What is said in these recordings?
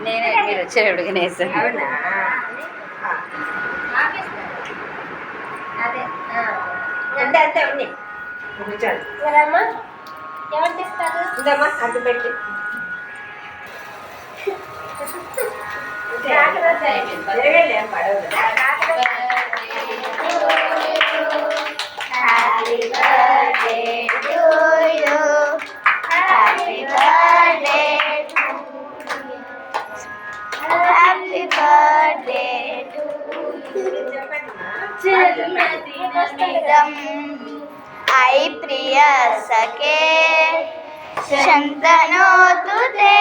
నేనే మీరు వచ్చేటప్పుడు వినేసాను. అవునా? అదే అంతే అంతే ఉంది. కూర్చోండి. ఎవరమ్మా ఎవరు తెస్తారు? ఉందమ్మా అడ్డు పెట్టి. జరగలే ఏం పడవదు. Happy birthday to you. Happy birthday to you. Happy birthday to you. I priya sake शन्तनो तुते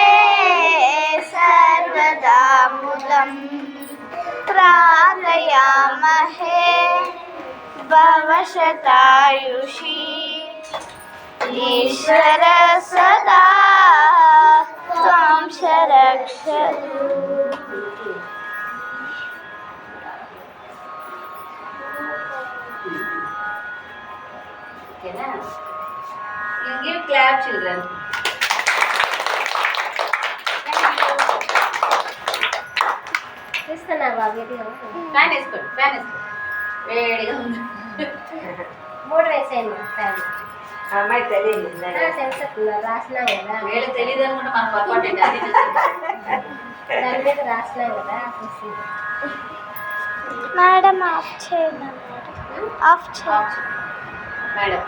सर्वदा मुदं प्रार्थयामहे भवशतायुषी ईश्वर सदा त्वां रक्षतु. ఓకేనా? Give clap children. చూస్తున్నావా వీడియో? ఫ్యాన్ వేసుకోండి, ఫ్యాన్ వేసుకోండి, వేడిగా ఉంది. 3 వేసేయండి ఫ్యాన్. అమ్మాయి తెలియదు. తెలుసుకున్నా రాసినాం కదా. వీళ్ళకి తెలియదు అనుకుంటే మన పొరపాటు ఏంటి? అది దాని మీద రాసినాం కదా. మేడం ఆఫ్ చేయండి. ఆఫ్ చేయండి మేడం